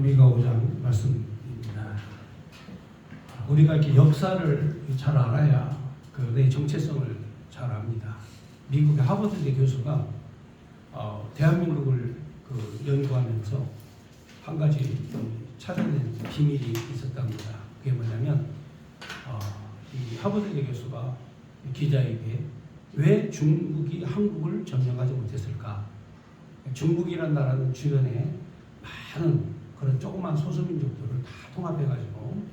위가오장 말씀입니다. 우리가 이렇게 역사를 잘 알아야 내 정체성을 잘 압니다. 미국의 하버드대 교수가 대한민국을 연구하면서 한 가지 찾아낸 비밀이 있었답니다. 그게 뭐냐면 이 하버드대 교수가 기자에게 왜 중국이 한국을 점령하지 못했을까? 중국이라는 나라는 주변에 많은 그런 조그만 소수민족들을 다 통합해가지고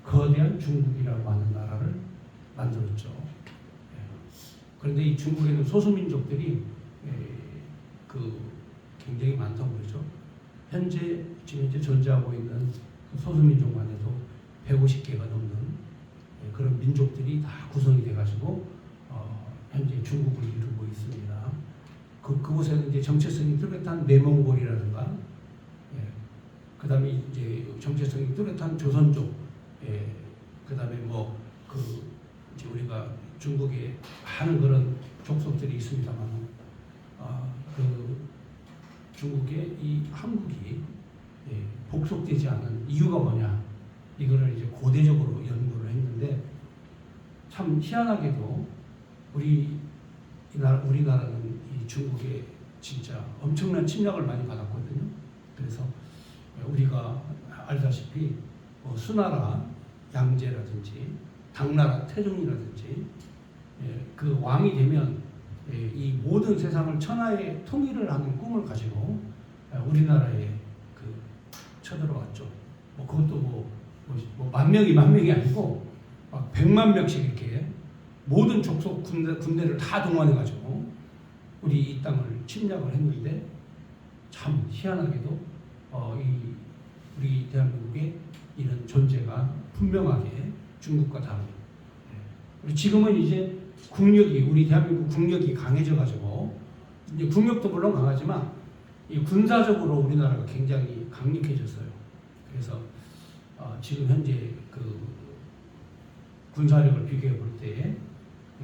거대한 중국이라고 하는 나라를 만들었죠. 그런데 이 중국에는 소수민족들이 굉장히 많다고 그러죠. 지금 현재 존재하고 있는 소수민족만 해도 150개가 넘는 그런 민족들이 다 구성이 돼가지고 현재 중국을 이루고 있습니다. 그곳에는 이제 정체성이 뚜렷한 내몽골이라든가, 그다음에 이제 정체성이 뚜렷한 조선족, 그다음에 이제 우리가 중국에 많은 그런 족속들이 있습니다만, 중국의 이 한국이 복속되지 않은 이유가 뭐냐, 이거를 이제 고대적으로 연구를 했는데 참 희한하게도 우리나라는 이 중국에 진짜 엄청난 침략을 많이 받았거든요. 그래서 우리가 알다시피 수나라 양제라든지 당나라 태종이라든지 그 왕이 되면 이 모든 세상을 천하의 통일을 하는 꿈을 가지고 우리나라에 쳐들어왔죠. 그것도 만 명이 아니고 막 100만 명씩 이렇게 모든 족속 군대를 다 동원해가지고 우리 이 땅을 침략을 했는데 참 희한하게도 우리 대한민국의 이런 존재가 분명하게 중국과 다릅니다. 우리 지금은 이제 우리 대한민국 국력이 강해져가지고 이제 국력도 물론 강하지만 이 군사적으로 우리나라가 굉장히 강력해졌어요. 그래서 지금 현재 군사력을 비교해 볼 때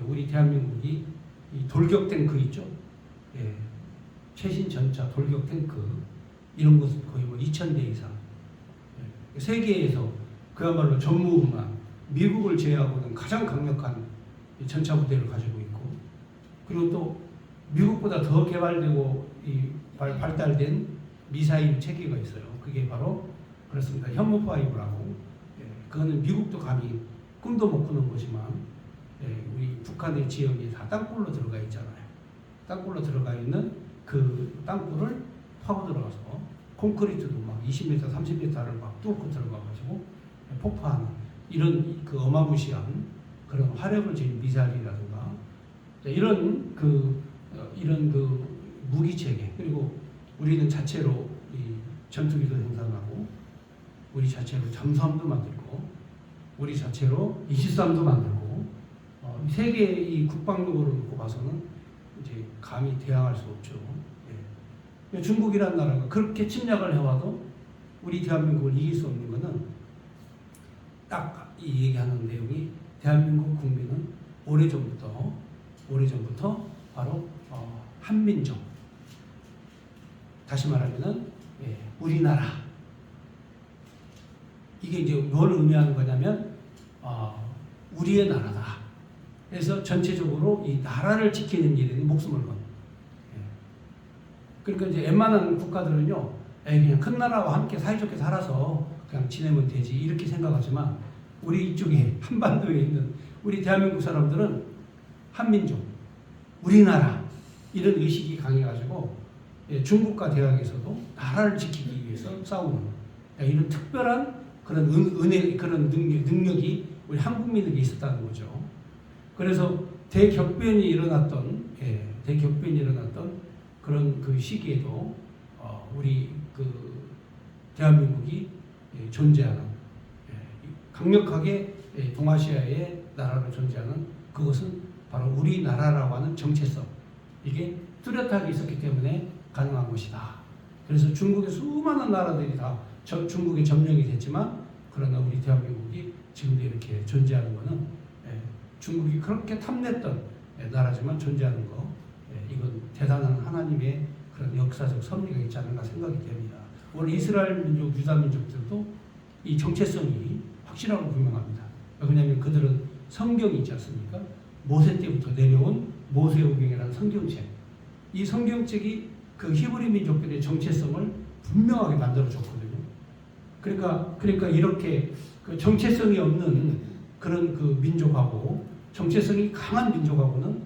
우리 대한민국이 이 돌격 탱크 있죠? 최신 전차 돌격 탱크 이런 것은 거의 2,000대 이상. 세계에서 그야말로 전무후무한 미국을 제외하고는 가장 강력한 전차 부대를 가지고 있고, 그리고 또 미국보다 더 개발되고 발달된 미사일 체계가 있어요. 그게 바로 그렇습니다. 현무5라고. 그거는 미국도 감히 꿈도 못 꾸는 거지만 우리 북한의 지역이 다 땅굴로 들어가 있잖아요. 땅굴로 들어가 있는 그 땅굴을 파고 들어가서 콘크리트도 막 20m, 30m를 막 뚫고 들어가가지고 폭파하는 이런 어마무시한 그런 화력을 지닌 미사일이라든가 이런 무기 체계, 그리고 우리는 자체로 이 전투기도 생산하고 우리 자체로 잠수함도 만들고 우리 자체로 이시스함도 만들고 세계의 이 국방력으로 놓고 봐서는 이제 감히 대항할 수 없죠. 중국이라는 나라가 그렇게 침략을 해와도 우리 대한민국을 이길 수 없는 것은 딱 이 얘기하는 내용이 대한민국 국민은 오래전부터 바로 한민족, 다시 말하면은 우리나라, 이게 이제 뭘 의미하는 거냐면 우리의 나라다. 그래서 전체적으로 이 나라를 지키는 일에 목숨을 건. 그러니까 이제 웬만한 국가들은요, 그냥 큰 나라와 함께 사이좋게 살아서 그냥 지내면 되지 이렇게 생각하지만 우리 이쪽에 한반도에 있는 우리 대한민국 사람들은 한민족, 우리나라 이런 의식이 강해가지고 중국과 대항에서도 나라를 지키기 위해서 싸우는 이런 특별한 그런 그런 능력이 우리 한국민에게 있었다는 거죠. 그래서 대격변이 일어났던 그런 그 시기에도 우리 대한민국이 존재하는, 강력하게 동아시아의 나라로 존재하는 그것은 바로 우리나라라고 하는 정체성, 이게 뚜렷하게 있었기 때문에 가능한 것이다. 그래서 중국의 수많은 나라들이 다 중국에 점령이 됐지만, 그러나 우리 대한민국이 지금도 이렇게 존재하는 것은 중국이 그렇게 탐냈던 나라지만 존재하는 거, 이건 대단한 하나님의 그런 역사적 섭리가 있지 않은가 생각이 됩니다. 오늘 이스라엘 민족, 유다 민족들도 이 정체성이 확실하고 분명합니다. 왜냐하면 그들은 성경이 있지 않습니까? 모세 때부터 내려온 모세오경이라는 성경책. 이 성경책이 그 히브리 민족들의 정체성을 분명하게 만들어줬거든요. 그러니까 이렇게 그 정체성이 없는 그런 그 민족하고 정체성이 강한 민족하고는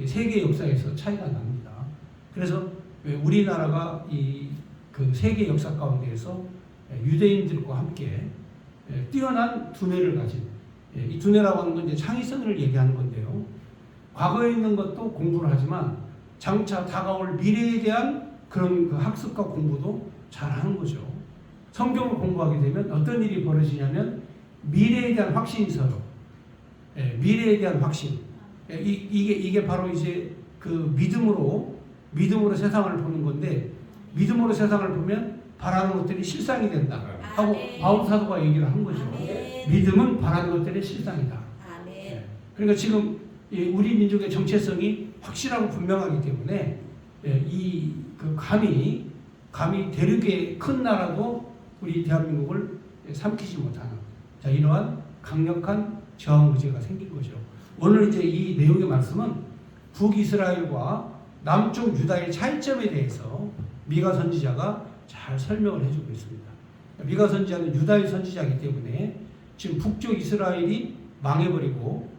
세계 역사에서 차이가 납니다. 그래서 우리나라가 이 그 세계 역사 가운데에서 유대인들과 함께 뛰어난 두뇌를 가진, 이 두뇌라고 하는 건 이제 창의성을 얘기하는 건데요. 과거에 있는 것도 공부를 하지만 장차 다가올 미래에 대한 그런 그 학습과 공부도 잘하는 거죠. 성경을 공부하게 되면 어떤 일이 벌어지냐면 미래에 대한 확신이 있어요. 미래에 대한 확신. 이게 바로 이제 그 믿음으로 세상을 보는 건데, 믿음으로 세상을 보면 바라는 것들이 실상이 된다 하고 바울 사도가 얘기를 한 거죠. 믿음은 바라는 것들의 실상이다. 그러니까 지금 우리 민족의 정체성이 확실하고 분명하기 때문에 이 그 감히 대륙의 큰 나라도 우리 대한민국을 삼키지 못하는, 자, 이러한 강력한 저항 의제가 생긴 거죠. 오늘 이제 이 내용의 말씀은 북이스라엘과 남쪽 유다의 차이점에 대해서 미가 선지자가 잘 설명을 해주고 있습니다. 미가 선지자는 유다의 선지자이기 때문에 지금 북쪽 이스라엘이 망해버리고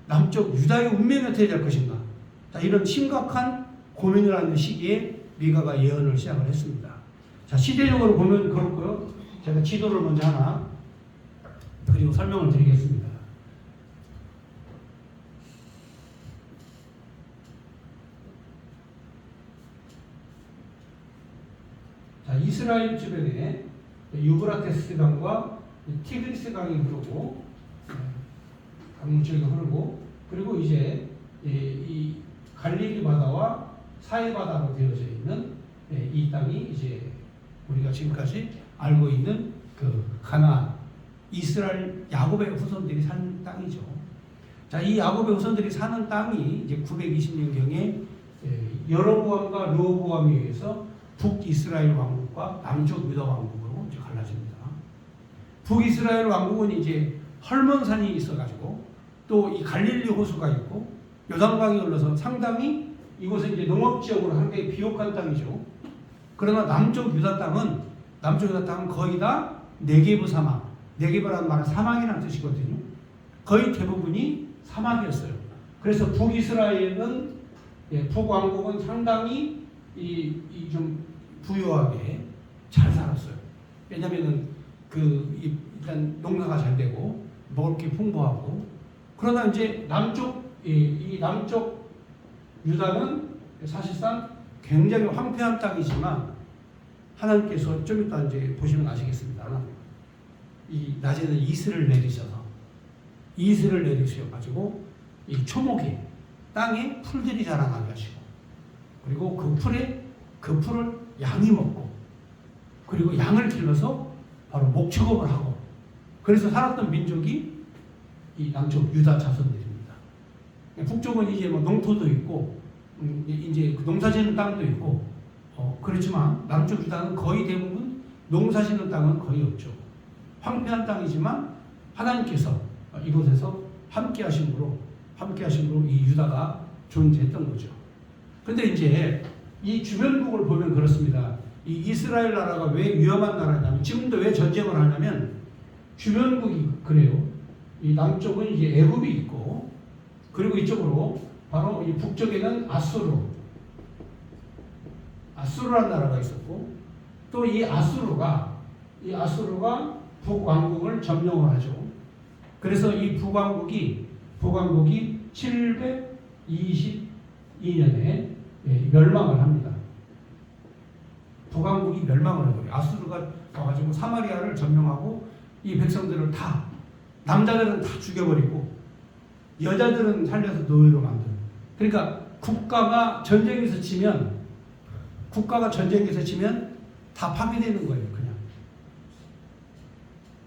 남쪽 유다의 운명이 어떻게 될 것인가, 자, 이런 심각한 고민을 하는 시기에 미가가 예언을 시작을 했습니다. 자, 시대적으로 보면 그렇고요. 제가 지도를 먼저 하나 그리고 설명을 드리겠습니다. 자, 이스라엘 주변에 유브라테스 강과 티그리스 강이 흐르고, 강물줄기 흐르고, 그리고 이제 이 갈릴리 바다와 사해 바다로 되어져 있는 이 땅이 이제 우리가 지금까지 알고 있는 그 가나안, 이스라엘 야곱의 후손들이 사는 땅이죠. 자, 이 야곱의 후손들이 사는 땅이 이제 920년경에 여로보암과 르호보암에 의해서 북이스라엘 왕국과 남쪽 유다 왕국으로 이제 갈라집니다. 북이스라엘 왕국은 이제 헐몬산이 있어가지고 또 이 갈릴리 호수가 있고 요단강이 흘러서 상당히 이곳은 이제 농업지역으로 상당히 비옥한 땅이죠. 그러나 남쪽 유다 땅은 거의 다 네게브 사막, 네게브라는 말은 사막이라는 뜻이거든요. 거의 대부분이 사막이었어요. 그래서 북이스라엘은, 북왕국은 상당히 좀 부유하게 잘 살았어요. 왜냐면은 일단 농사가 잘 되고 먹을 게 풍부하고. 그러나 이제 남쪽 유다는 사실상 굉장히 황폐한 땅이지만 하나님께서 좀 이따 이제 보시면 아시겠습니다만 이 낮에는 이슬을 내리셔가지고 이 초목이 땅에 풀들이 자라나게 하시고, 그리고 그 풀을 양이 먹고, 그리고 양을 길러서 바로 목축업을 하고, 그래서 살았던 민족이 이 남쪽 유다 자손들입니다. 북쪽은 이제 뭐 농토도 있고, 이제 농사짓는 땅도 있고, 그렇지만 남쪽 유다는 거의 대부분 농사짓는 땅은 거의 없죠. 황폐한 땅이지만 하나님께서 이곳에서 함께 하심으로 이 유다가 존재했던 거죠. 근데 이제 이 주변국을 보면 그렇습니다. 이 이스라엘 나라가 왜 위험한 나라냐면, 지금도 왜 전쟁을 하냐면 주변국이 그래요. 이 남쪽은 이제 애굽이 있고, 그리고 이쪽으로 바로 이 북쪽에는 아수르라는 나라가 있었고, 또 이 아수르가 북왕국을 점령을 하죠. 그래서 이 북왕국이 722년에 멸망을 합니다. 북왕국이 멸망을 해요. 아수르가 와가지고 사마리아를 점령하고 이 백성들을 다, 남자들은 다 죽여버리고 여자들은 살려서 노예로 만드는. 그러니까 국가가 전쟁에서 치면 다 파괴되는 거예요. 그냥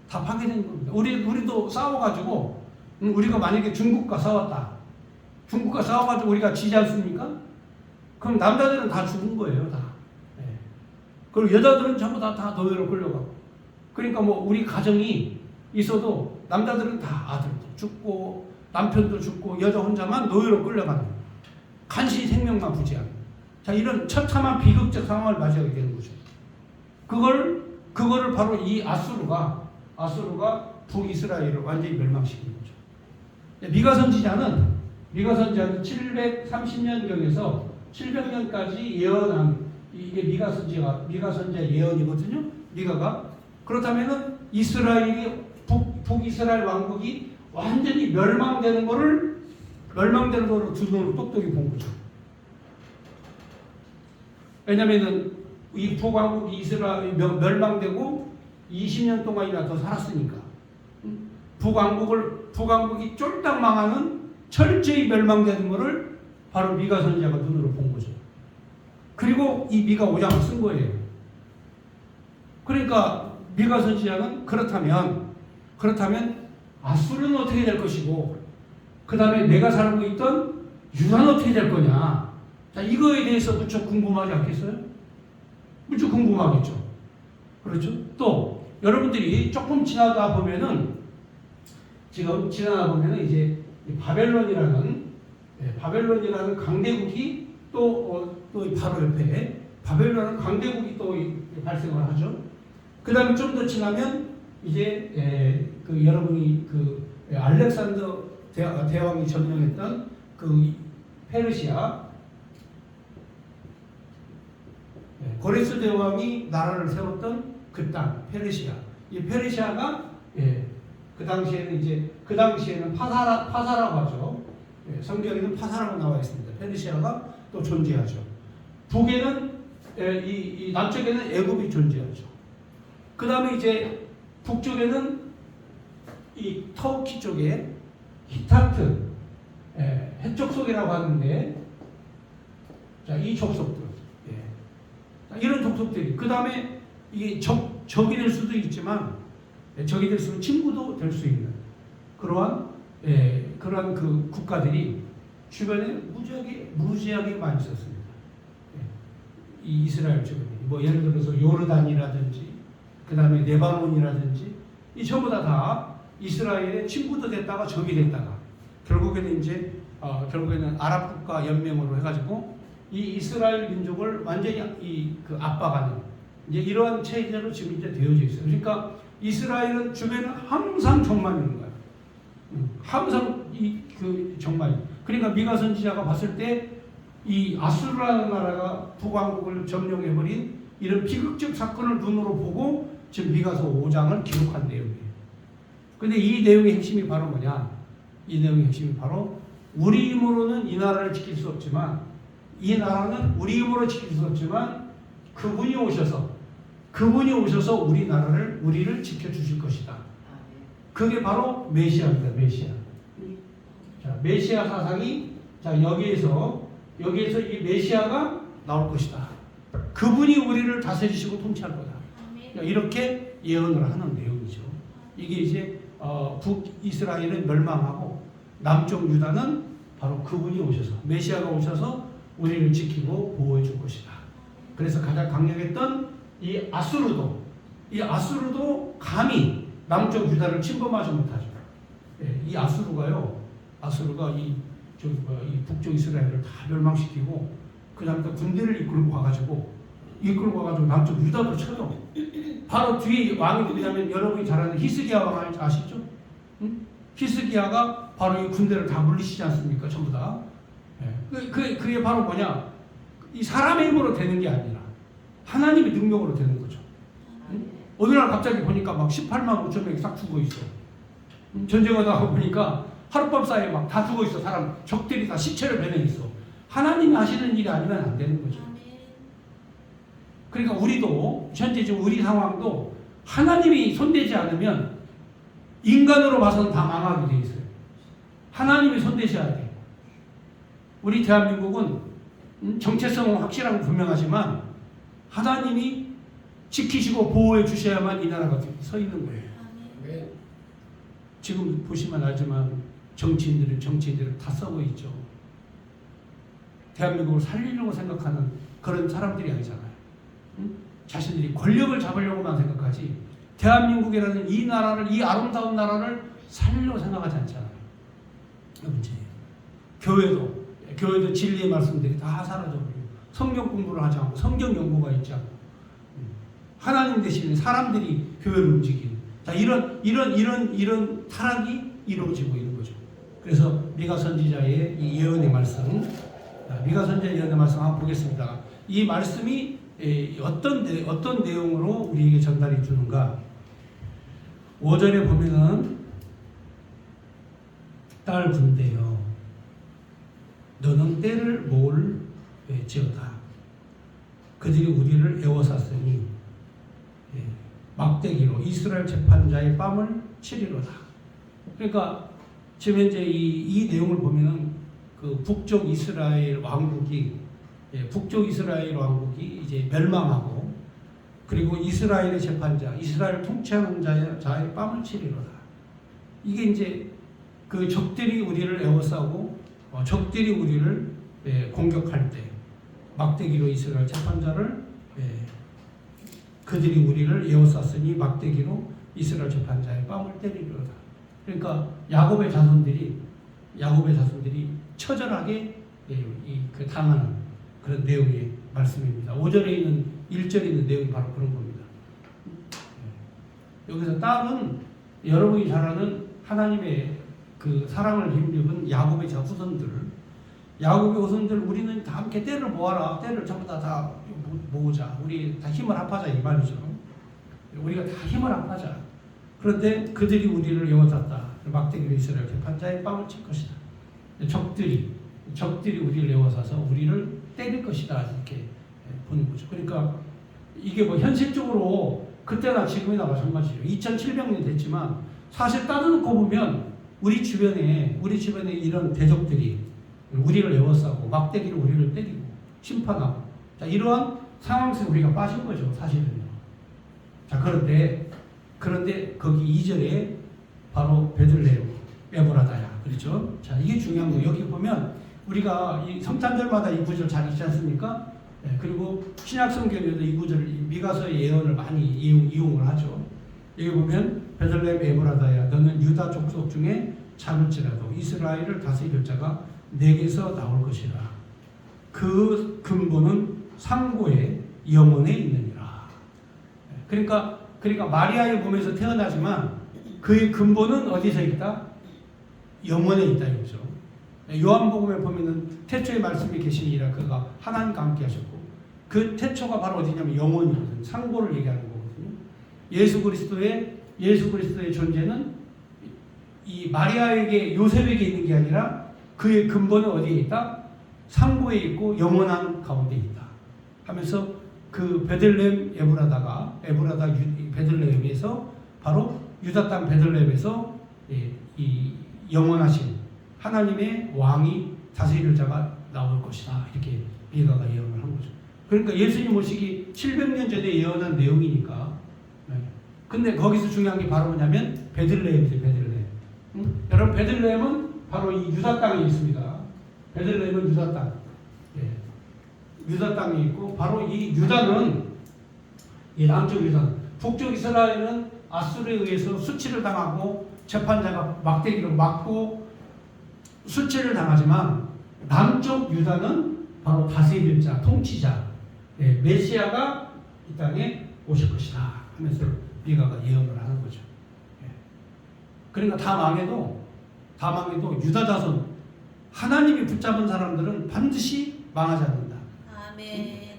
다 파괴되는 겁니다. 우리도 싸워가지고, 우리가 만약에 중국과 싸워가지고 우리가 지지 않습니까? 그럼 남자들은 다 죽은 거예요. 다. 그리고 여자들은 전부 다 노예로 끌려가고. 그러니까 뭐 우리 가정이 있어도 남자들은 다 아들도 죽고 남편도 죽고 여자 혼자만 노예로 끌려가는, 간신히 생명만 부지하는, 자, 이런 처참한 비극적 상황을 맞이하게 되는 거죠. 그거를 바로 이 아수르가 북이스라엘을 완전히 멸망시킨 거죠. 미가 선지자는 730년경에서 700년까지 예언한, 이게 미가 선지자 예언이거든요. 미가가. 그렇다면은 이스라엘이 북이스라엘 왕국이 완전히 멸망되는 거를 두 눈으로 똑똑히 본 거죠. 왜냐면은 이 북왕국이 이스라엘이 멸망되고 20년 동안이나 더 살았으니까. 북왕국이 쫄딱 망하는, 철저히 멸망되는 것을 바로 미가 선지자가 눈으로 본 거죠. 그리고 이 미가 5장을 쓴 거예요. 그러니까 미가 선지자는 그렇다면 아수르는 어떻게 될 것이고, 그 다음에 내가 살고 있던 유다는 어떻게 될 거냐. 자, 이거에 대해서 무척 궁금하지 않겠어요? 무척 궁금하겠죠. 그렇죠? 또 여러분들이 조금 지나다 보면은 이제 바벨론이라는 강대국이 또 바로 옆에 바벨론은 강대국이 또 발생을 하죠. 그 다음에 좀 더 지나면 이제 여러분이 알렉산더 대왕이 점령했던 페르시아, 고레스 대왕이 나라를 세웠던 그 땅, 페르시아. 이 페르시아가 그 당시에는 파사라고 하죠. 성경에는 파사라고 나와 있습니다. 페르시아가 또 존재하죠. 북에는 이 남쪽에는 애굽이 존재하죠. 그 다음에 이제 북쪽에는 이 터키 쪽에 히타트, 해족속이라고 하는데, 자, 이 족속들, 이런 족속들이, 그 다음에 이게 적이 될 수도 있지만, 적이 될 수는 친구도 될 수 있는 그러한 그 국가들이 주변에 무지하게 많이 있었습니다. 이 이스라엘 주변에, 뭐 예를 들어서 요르단이라든지, 그 다음에 레바논이라든지, 이 전부 다 이스라엘의 친구도 됐다가 적이 됐다가 결국에는 아랍 국가 연맹으로 해가지고 이 이스라엘 민족을 완전히 압박하는 이제 이러한 체제로 지금 이제 되어져 있어요. 그러니까 이스라엘은 주변에 항상 적만 있는 거야. 항상 적만. 그러니까 미가 선지자가 봤을 때 이 아수르라는 나라가 북왕국을 점령해버린 이런 비극적 사건을 눈으로 보고 지금 미가서 5장을 기록한 내용이에요. 근데 이 내용의 핵심이 바로 뭐냐? 이 내용의 핵심이 바로 우리 힘으로는 이 나라를 지킬 수 없지만, 이 나라는 우리 힘으로 지킬 수 없지만 그분이 오셔서 우리를 지켜주실 것이다. 그게 바로 메시아입니다. 메시아. 자, 메시아 사상이, 자, 여기에서 이 메시아가 나올 것이다. 그분이 우리를 다스리시고 통치할 거다. 이렇게 예언을 하는 내용이죠. 이게 이제 북이스라엘은 멸망하고 남쪽 유다는 바로 그분이 오셔서, 메시아가 오셔서 우리를 지키고 보호해 줄 것이다. 그래서 가장 강력했던 이 아수르도 감히 남쪽 유다를 침범하지 못하죠. 이 아수르가 이 북쪽 이스라엘을 다 멸망시키고, 그 다음에 또 군대를 이끌고 가가지고 남쪽 유다도 쳐도, 바로 뒤에 왕이 누구냐면 여러분이 잘 아는 히스기야 왕 아시죠? 응? 히스기야가 바로 이 군대를 다 물리시지 않습니까? 전부 다. 그게 바로 뭐냐? 이 사람의 힘으로 되는 게 아니라 하나님의 능력으로 되는 거죠. 응? 어느 날 갑자기 보니까 막 18만 5천 명이 싹 죽어 있어. 전쟁하다가 보니까 하룻밤 사이에 막 다 죽어 있어. 사람, 적들이 다 시체를 베내 있어. 하나님이 하시는 일이 아니면 안 되는 거죠. 그러니까 우리도, 현재 지금 우리 상황도 하나님이 손대지 않으면 인간으로 봐서는 다 망하게 돼 있어요. 하나님이 손대셔야 돼. 우리 대한민국은 정체성은 확실하고 분명하지만 하나님이 지키시고 보호해 주셔야만 이 나라가 서 있는 거예요. 네. 지금 보시면 알지만 정치인들은 다 썩어 있죠. 대한민국을 살리려고 생각하는 그런 사람들이 아니잖아요. 응? 자신들이 권력을 잡으려고만 생각하지 대한민국이라는 이 나라를, 이 아름다운 나라를 살리려고 생각하지 않잖아요. 그 문제예요. 교회도 진리의 말씀들이 다 사라져버리고 성경 공부를 하지 않고 성경 연구가 있지 않고 하나님 대신 사람들이 교회를 움직이는 이런 타락이 이루어지고 있는 거죠. 그래서 미가 선지자의 이 예언의 말씀, 미가 선지자의 예언의 말씀 한번 보겠습니다. 이 말씀이 어떤 내용으로 우리에게 전달이 주는가? 5절에 보면은 딸 군대여 너는 때를 모을지어다. 그들이 우리를 애워쌌으니 막대기로 이스라엘 재판자의 뺨을 치리로다. 그러니까 지금 현재 이 내용을 보면은 그 북쪽 이스라엘 왕국이 이제 멸망하고 그리고 이스라엘의 재판자, 이스라엘 통치하는 자의 뺨을 치리로다. 이게 이제 그 적들이 우리를 애워싸고 적들이 우리를 공격할 때 막대기로 이스라엘 재판자를 그들이 우리를 에워쌌으니 막대기로 이스라엘 재판자의 뺨을 때리리로다. 그러니까 야곱의 자손들이 처절하게 그 당하는 그런 내용의 말씀입니다. 5절에 있는 1절에 있는 내용이 바로 그런 겁니다. 여기서 딸은 여러분이 잘 아는 하나님의 그 사랑을 힘입은 야곱의 후손들, 우리는 다 함께 때를 모아라. 때를 전부 다 모으자. 우리 다 힘을 합하자 이 말이죠. 우리가 다 힘을 합하자. 그런데 그들이 우리를 에워쌌다. 막대기로 이스라엘 재판자의 뺨을 칠 것이다. 적들이 우리를 에워싸서 우리를 때릴 것이다. 이렇게 보는 거죠. 그러니까 이게 뭐 현실적으로 그때나 지금이나 마찬가지예요. 2700년 됐지만 사실 따져놓고 보면 우리 주변에 이런 대적들이 우리를 에워싸고 막대기로 우리를 때리고 심판하고 이러한 상황 속에 우리가 빠진 거죠. 사실은요. 그런데 거기 2절에 바로 베들레헴 에브라다야. 그렇죠? 이게 중요한 거예요. 여기 보면 우리가 이 성탄절마다 이 구절 잘 읽지 않습니까? 그리고 신약 성경에도 이 구절 미가서의 예언을 많이 이용을 하죠. 여기 보면 베들레헴 에브라다야 너는 유다 족속 중에 작을지라도 이스라엘을 다스릴 자가 내게서 나올 것이라. 그 근본은 상고의 영혼에 있느니라. 그러니까 마리아의 몸에서 태어나지만 그의 근본은 어디서 있다? 영혼에 있다 이거죠. 요한복음에 보면은 태초의 말씀이 계시니라 그가 하나님과 함께 하셨고 그 태초가 바로 어디냐면 영혼이거든요. 상고를 얘기하는 거거든요. 예수 그리스도의 존재는 이 마리아에게 요셉에게 있는 게 아니라 그의 근본은 어디에 있다? 상고에 있고 영원한 가운데 있다. 하면서 그 베들레헴 에브라다 베들레헴에서 바로 유다 땅 베들레헴에서 이 영원하신 하나님의 왕이 다스릴 자가 나올 것이다. 이렇게 미가가 예언을 한 거죠. 그러니까 예수님 오시기 700년 전에 예언한 내용이니까. 근데 거기서 중요한 게 바로 뭐냐면 베들레헴이죠. 베들레헴. 여러분 베들레헴은 바로 이 유다 땅에 있습니다. 베들레헴은 유다 땅. 유다 땅에 있고 바로 이 유다는 남쪽 유다, 북쪽 이스라엘은 아수르에 의해서 수치를 당하고 재판자가 막대기로 맞고 수치를 당하지만 남쪽 유다는 바로 다스릴 자, 통치자, 메시아가 이 땅에 오실 것이다 하면서 미가가 예언을 하는 거죠. 그러니까 다 망해도 유다 자손 하나님이 붙잡은 사람들은 반드시 망하지 않는다. 아멘.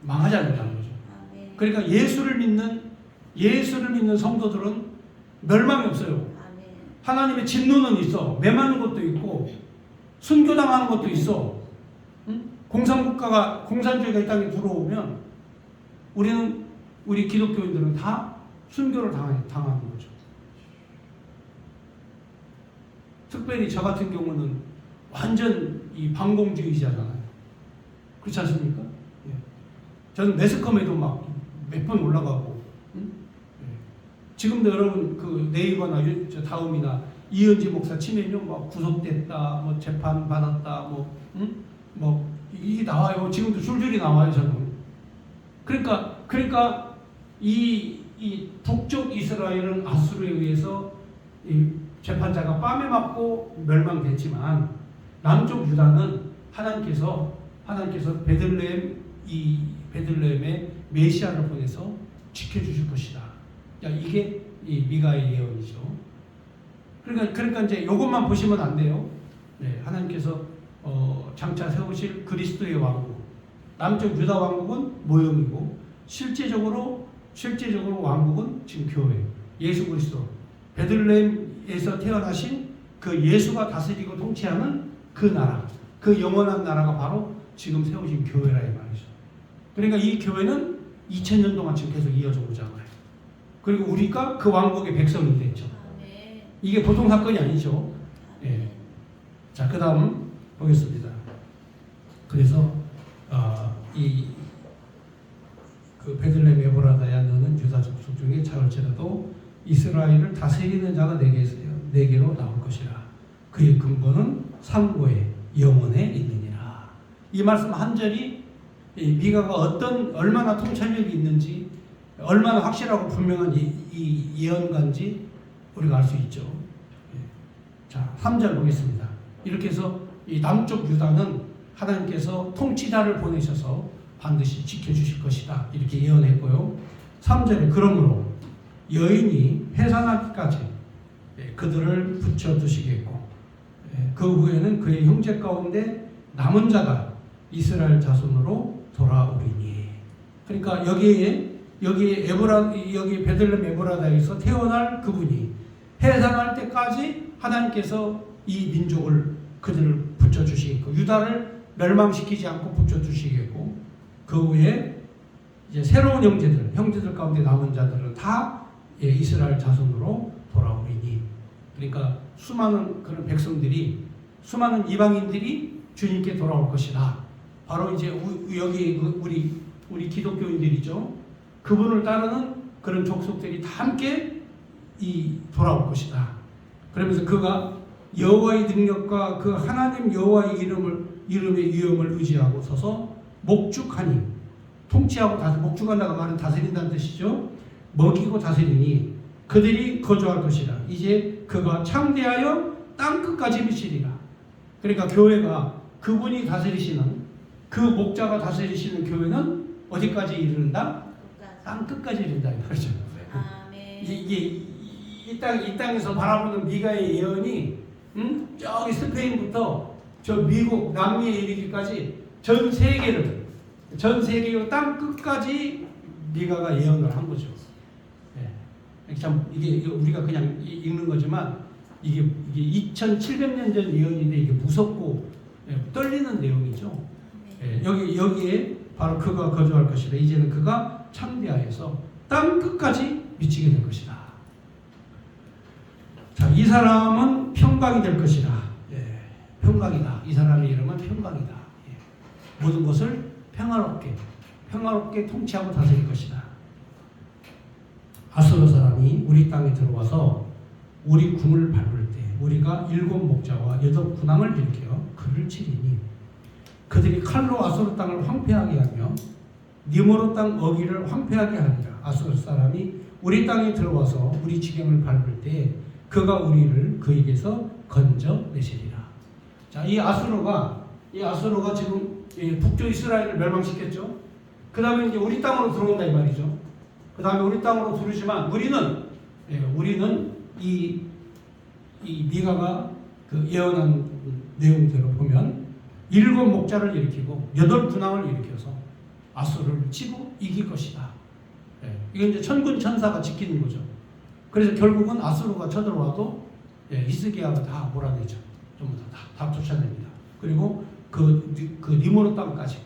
망하지 않는다는 거죠. 아멘. 그러니까 예수를 믿는 성도들은 멸망이 없어요. 아멘. 하나님의 진노는 있어. 매맞는 것도 있고 순교당하는 것도 있어. 공산주의가 이 땅에 들어오면 우리 기독교인들은 다 순교를 당하는 거죠. 특별히 저 같은 경우는 완전 이 반공주의자잖아요. 그렇지 않습니까? 저는 매스컴에도 막 몇 번 올라가고, 지금도 여러분 그 네이버나 다음이나 이은지 목사 치면요, 막 구속됐다, 뭐 재판 받았다, 뭐 이게 나와요. 지금도 줄줄이 나와요. 저는 그러니까 이 북쪽 이스라엘은 아수르에 의해서 이 재판자가 뺨에 맞고 멸망됐지만 남쪽 유다는 하나님께서 베들레헴의 메시아를 보내서 지켜주실 것이다. 이게 이 미가의 예언이죠. 그러니까 이제 이것만 보시면 안 돼요. 네, 하나님께서 장차 세우실 그리스도의 왕국, 남쪽 유다 왕국은 모형이고 실제적으로 왕국은 지금 교회, 예수 그리스도, 베들레헴에서 태어나신 그 예수가 다스리고 통치하는 그 나라, 그 영원한 나라가 바로 지금 세우신 교회라 이 말이죠. 그러니까 이 교회는 2000년 동안 지금 계속 이어져 오잖아요. 그리고 우리가 그 왕국의 백성이 됐죠. 이게 보통 사건이 아니죠. 예. 자, 그 다음 보겠습니다. 그래서 그 베들레헴 에브라다야 너는 유다 족속 중에 작을지라도 이스라엘을 다스리는 자가 내게로 나올 것이라. 그의 근본은 상고에 영원에 있느니라. 이 말씀 한 절이 미가가 얼마나 통찰력이 있는지, 얼마나 확실하고 분명한 이 예언가인지 우리가 알 수 있죠. 자, 3절 보겠습니다. 이렇게 해서 이 남쪽 유다는 하나님께서 통치자를 보내셔서 반드시 지켜주실 것이다. 이렇게 예언했고요. 3절에 그러므로 여인이 해산하기까지 그들을 붙여두시겠고 그 후에는 그의 형제 가운데 남은 자가 이스라엘 자손으로 돌아오리니. 그러니까 여기 베들레헴 에브라다에서 태어날 그분이 해산할 때까지 하나님께서 이 민족을 그들을 붙여주시겠고 유다를 멸망시키지 않고 붙여주시겠고 그 후에 이제 새로운 형제들 가운데 남은 자들은 다 이스라엘 자손으로 돌아오리니. 그러니까 수많은 그런 백성들이, 수많은 이방인들이 주님께 돌아올 것이다. 바로 이제 여기 우리 기독교인들이죠. 그분을 따르는 그런 족속들이 다 함께 돌아올 것이다. 그러면서 그가 여호와의 능력과 그 하나님 여호와의 이름의 위엄을 의지하고 서서 목축하니, 통치하고 목축한다가 말은 다스린다는 뜻이죠. 먹이고 다스리니 그들이 거주할 것이라. 이제 그가 창대하여 땅 끝까지 미치리라. 그러니까 교회가 그분이 다스리시는, 그 목자가 다스리시는 교회는 어디까지 이르는다? 땅 끝까지 이른다 이 말이죠. 이게 이 땅에서 바라보는 미가의 예언이 저기 스페인부터 저 미국 남미에 이르기까지 전 세계로 땅 끝까지 미가가 예언을 한 거죠. 참 이게 우리가 그냥 읽는 거지만 이게 2,700년 전 예언인데 이게 무섭고 떨리는 내용이죠. 여기에 바로 그가 거주할 것이다. 이제는 그가 창대하여서 땅 끝까지 미치게 될 것이다. 자, 이 사람은 평강이 될 것이다. 평강이다. 이 사람의 이름은 평강이다. 모든 것을 평화롭게 통치하고 다스릴 것이다. 아수르 사람이 우리 땅에 들어와서 우리 궁을 밟을 때 우리가 7 목자와 8 군왕을 일으켜 그를 치리니 그들이 칼로 아수르 땅을 황폐하게 하며 니므로 땅 어기를 황폐하게 하리라. 아수르 사람이 우리 땅에 들어와서 우리 지경을 밟을 때 그가 우리를 그에게서 건져내시리라. 자, 이 아수르가 지금 북쪽 이스라엘을 멸망시켰죠. 그 다음에 이제 우리 땅으로 들어온다 이 말이죠. 그 다음에 우리 땅으로 들어오지만 우리는 이 미가가 그 예언한 내용대로 보면 7 목자를 일으키고 8 군왕을 일으켜서 아수르를 치고 이길 것이다. 이게 이제 천군 천사가 지키는 거죠. 그래서 결국은 아수르가 쳐들어와도 히스기야가 다 몰아내죠. 전부 다 쫓아냅니다. 그리고 그 니므롯 땅까지,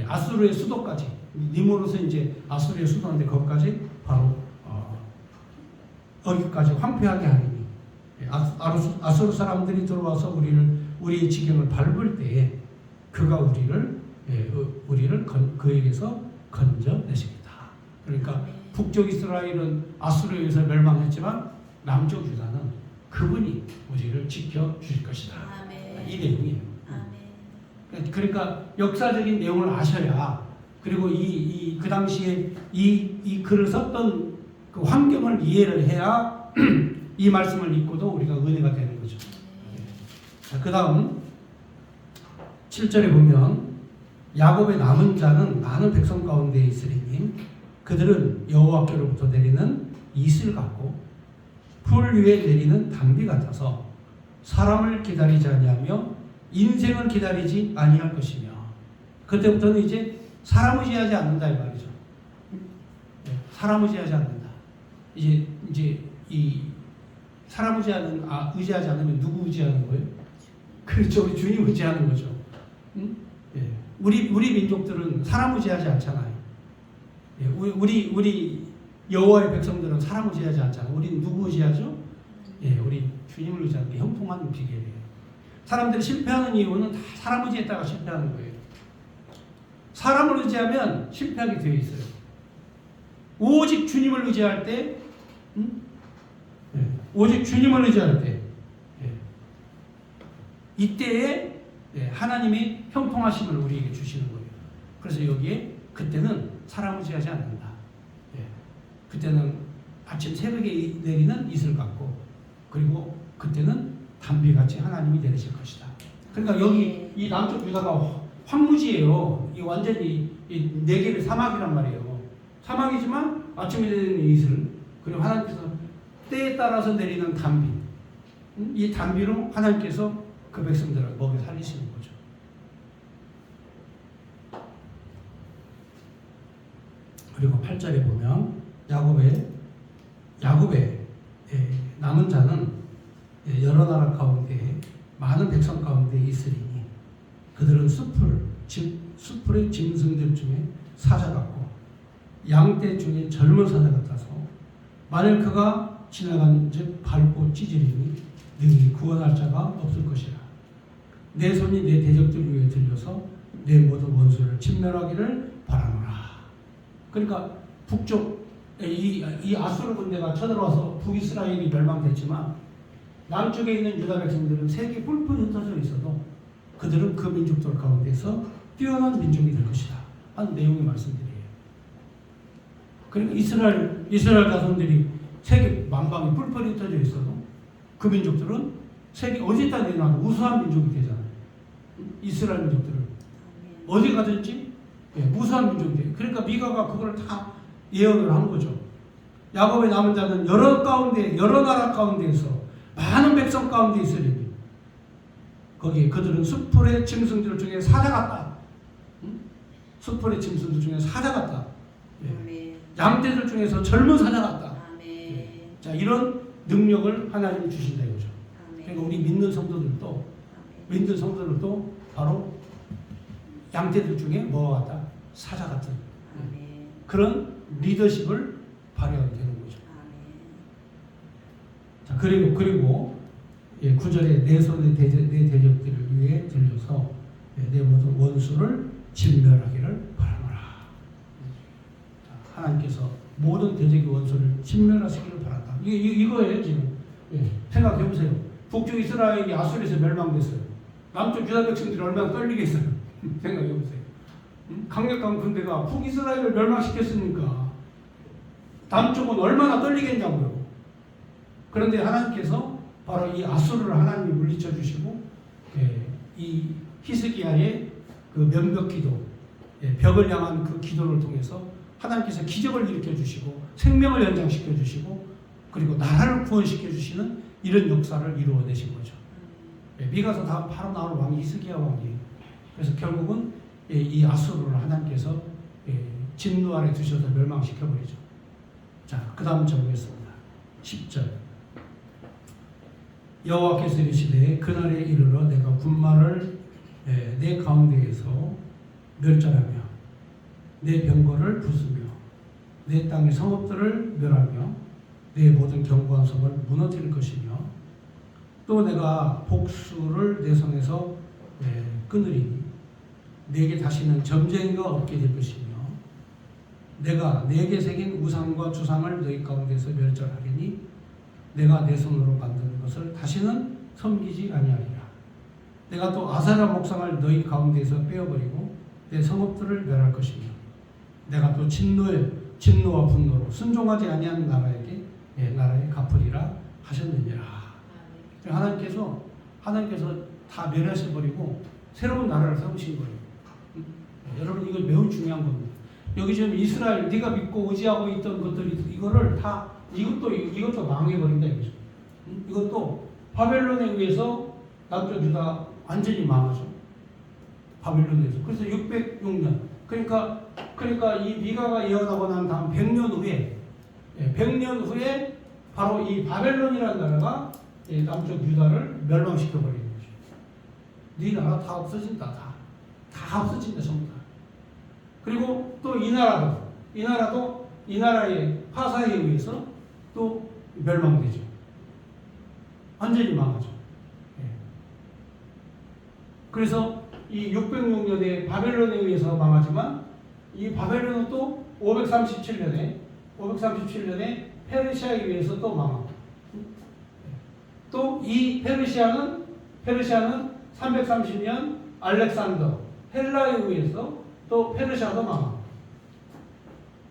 아수르의 수도까지, 니므롯은 이제 아수르의 수도인데 거기까지 바로 거기까지 황폐하게 하리니 아수르 사람들이 들어와서 우리의 지경을 밟을 때에 그가 우리를 그에게서 건져내십니다. 그러니까 북쪽 이스라엘은 아수르에 의해서 멸망했지만 남쪽 유다는 그분이 우리를 지켜주실 것이다. 이 내용이에요. 그러니까 역사적인 내용을 아셔야 그리고 그 당시에 이 글을 썼던 그 환경을 이해를 해야 이 말씀을 읽고도 우리가 은혜가 되는 거죠. 자, 그 다음 7절에 보면 야곱의 남은 자는 많은 백성 가운데 있으리니 그들은 여호와께로부터 내리는 이슬 같고 풀 위에 내리는 단비 같아서 사람을 기다리지 아니하며 인생을 기다리지 아니할 것이며 그때부터는 이제 사람 의지하지 않는다 이 말이죠. 사람 의지하지 않는다. 이제 이 사람 의지하지 않으면 누구 의지하는 거예요? 그렇죠. 우리 주님 의지하는 거죠. 응? 예. 우리 민족들은 사람 의지하지 않잖아요. 예. 우리 여호와의 백성들은 사람 의지하지 않잖아요. 우리는 누구 의지하죠? 예. 우리 주님을 의지하는 게 형통한 비결이에요. 사람들이 실패하는 이유는 다 사람 의지했다가 실패하는 거예요. 사람을 의지하면 실패하게 되어 있어요. 오직 주님을 의지할 때, 예. 오직 주님을 의지할 때, 예. 이때에 예. 하나님이 형통하심을 우리에게 주시는 거예요. 그래서 여기에 그때는 사람 의지하지 않는다. 예. 그때는 아침 새벽에 내리는 이슬 같고, 그리고 그때는 단비같이 하나님이 내리실 것이다. 그러니까 여기 이 남쪽 유다가 황무지예요. 이 완전히 이 네개의 사막이란 말이에요. 사막이지만 아침에 내리는 이슬, 그리고 하나님께서 때에 따라서 내리는 단비. 이 단비로 하나님께서 그 백성들을 먹여 살리시는 거죠. 그리고 8절에 보면 야곱의 남은 자는 여러 나라 가운데 많은 백성 가운데 있으리니 그들은 숲풀의 짐승들 중에 사자 같고 양떼 중에 젊은 사자 같아서 만일 그가 지나간 즉 밟고 찢으리니 능히 구원할 자가 없을 것이라. 내 손이 내 대적들 위에 들려서 내 모든 원수를 진멸하기를 바라노라. 그러니까 북쪽 이 아수르 군대가 쳐들어와서 북이스라엘이 멸망됐지만 남쪽에 있는 유다 백성들은 세계 뿔뿔이 흩어져 있어도 그들은 그 민족들 가운데서 뛰어난 민족이 될 것이다 하는 내용의 말씀들이에요. 그러니까 이스라엘 자손들이 세계 만방에 뿔뿔이 흩어져 있어도 그 민족들은 세계 어디다 내놔도 우수한 민족이 되잖아요. 이스라엘 민족들은 어디 가든지 우수한 민족이 돼요. 그러니까 미가가 그걸 다 예언을 한 거죠. 야곱의 남은 자는 여러 나라 가운데에서 많은 백성 가운데 있으리니 거기에 그들은 숲풀의 짐승들 중에 사자 같다. 숲풀의 짐승들 중에 사자 같다. 예. 양떼들 중에서 젊은 사자 같다. 예. 자, 이런 능력을 하나님이 주신다 이거죠. 그러니까 우리 믿는 성도들도 바로 양떼들 중에 뭐와 같다? 사자 같은 그런 리더십을 발휘하게 되는 거죠. 자, 그리고 9절에 내 손에 내 대적들을 위해 들려서 내 모든 원수를 진멸하기를 바라노라. 하나님께서 모든 대적의 원수를 진멸하시기를 바란다. 이거예요 지금. 생각해 보세요. 북쪽 이스라엘이 아수르에서 멸망됐어요. 남쪽 유다 백성들이 얼마나 떨리겠어요. 생각해 보세요. 강력한 군대가 북이스라엘을 멸망시켰으니까 남쪽은 얼마나 떨리겠냐고요. 그런데 하나님께서 바로 이 아수르를 하나님이 물리쳐 주시고 이 히스기야의 그 면벽 기도, 벽을 향한 그 기도를 통해서 하나님께서 기적을 일으켜 주시고 생명을 연장시켜 주시고 그리고 나라를 구원시켜 주시는 이런 역사를 이루어내신 거죠. 미가서 다음 바로 나올 왕이 히스기야 왕이에요. 그래서 결국은 이 아수르를 하나님께서 진노 아래 두셔서 멸망시켜 버리죠. 자, 그 다음 적겠습니다. 10절. 여호와께서 이르시되 그날에 이르러 내가 군마를 내 가운데에서 멸절하며 내 병거를 부수며 내 땅의 성읍들을 멸하며 내 모든 견고한 성을 무너뜨릴 것이며 또 내가 복수를 내 손에서 끊으리니 내게 다시는 점쟁이가 없게 될 것이며 내가 내게 새긴 우상과 주상을 너희 가운데서 멸절하리니 내가 내 손으로 만든 것을 다시는 섬기지 아니하리라. 내가 또 아세라 목상을 너희 가운데서 빼어버리고 내 성읍들을 멸할 것이며 내가 또 진노와 분노로 순종하지 아니하는 나라에게 갚으리라 하셨느니라. 하나님께서 다 멸하셔 버리고 새로운 나라를 세우신 거예요. 여러분 이거 매우 중요한 겁니다. 여기 지금 이스라엘 네가 믿고 의지하고 있던 것들이 이거를 다 이것도 망해버린다 이거죠. 이것도 바벨론에 의해서 남쪽 유다 완전히 망하죠. 바벨론에 의해서. 그래서 606년 그러니까 이 미가가 예언하고 난 다음 100년 후에 바로 이 바벨론이라는 나라가 남쪽 유다를 멸망시켜 버리는 거죠. 네 나라 다 없어진다. 다 없어진다 전부 다. 그리고 또 이 나라도 이 나라의 파사에 의해서 또 멸망되죠. 완전히 망하죠. 그래서 이 606년에 바벨론에 의해서 망하지만 이 바벨론은 또 537년에 페르시아에 의해서 또 망하고 또 이 페르시아는 330년 알렉산더 헬라에 의해서 또 페르시아도 망하고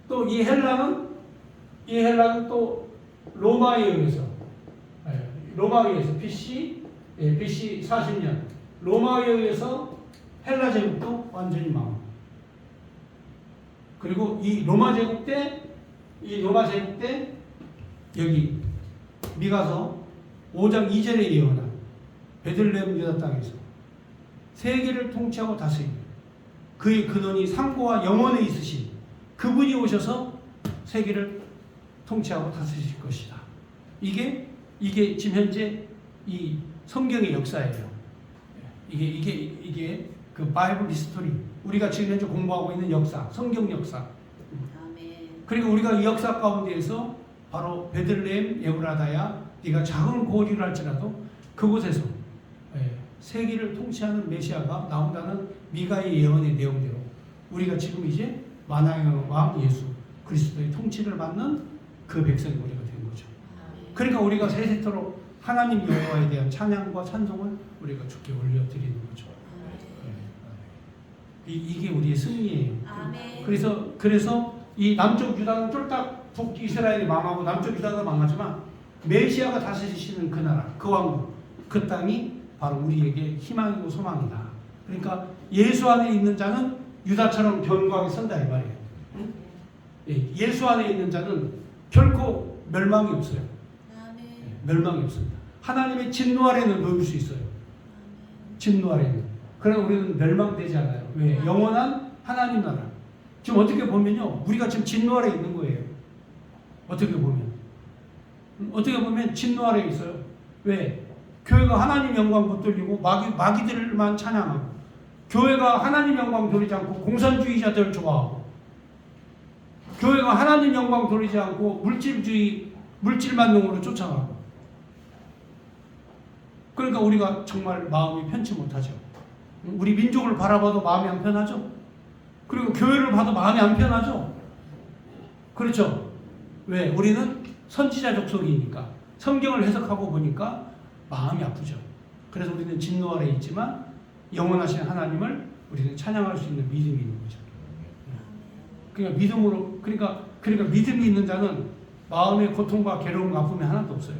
또 이 헬라는 또 로마에 의해서 BC 40년 로마에 의해서 헬라 제국도 완전히 망하고 그리고 이 로마 제국 때 여기 미가서 5장 2절에 예언한 베들레헴 유다 땅에서 세계를 통치하고 다스리는 그의 근원이 상고와 영원에 있으신 그분이 오셔서 세계를 통치하고 다스리실 것이다. 이게 지금 현재 이 성경의 역사예요. 이게 그 바이블 히스토리 우리가 지금 현재 공부하고 있는 역사, 성경 역사. 그리고 우리가 이 역사 가운데에서 바로 베들레헴 에브라다야 네가 작은 고리를 할지라도 그곳에서 세계를 통치하는 메시아가 나온다는 미가의 예언의 내용대로 우리가 지금 이제 만왕의 왕 예수 그리스도의 통치를 받는 그 백성이 우리가 된 거죠. 그러니까 우리가 세세토록 하나님 여호와에 대한 찬양과 찬송을 우리가 주께 올려드리는 거죠. 이게 우리의 승리예요. 그래서 이 남쪽 유다는 쫄딱 북이스라엘이 망하고 남쪽 유다가 망하지만 메시아가 다스리시는 그 나라, 그 왕국, 그 땅이 바로 우리에게 희망이고 소망이다. 그러니까 예수 안에 있는 자는 유다처럼 견고하게 선다 이 말이에요. 예수 안에 있는 자는 결코 멸망이 없어요. 멸망이 없습니다. 하나님의 진노 아래는 놓일 수 있어요. 진노 아래는. 그러나 우리는 멸망되지 않아요. 왜? 영원한 하나님 나라. 지금 어떻게 보면요, 우리가 지금 진노 아래 있는 거예요. 어떻게 보면 진노 아래 있어요. 왜? 교회가 하나님 영광 못 돌리고 마귀들만 찬양하고, 교회가 하나님 영광 돌리지 않고 공산주의자들 좋아하고, 교회가 하나님 영광 돌리지 않고 물질만용으로 쫓아가고. 그러니까 우리가 정말 마음이 편치 못하죠. 우리 민족을 바라봐도 마음이 안 편하죠. 그리고 교회를 봐도 마음이 안 편하죠. 그렇죠. 왜? 우리는 선지자 족속이니까 성경을 해석하고 보니까 마음이 아프죠. 그래서 우리는 진노 아래 있지만 영원하신 하나님을 우리는 찬양할 수 있는 믿음이 있는 거죠. 그러니까 믿음이 있는 자는 마음의 고통과 괴로움과 아픔이 하나도 없어요.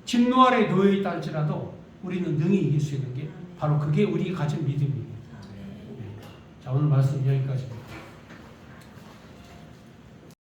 진노 아래 놓여 있다 할지라도 우리는 능히 이길 수 있는 게 바로 그게 우리가 가진 믿음이에요. 자, 오늘 말씀 여기까지.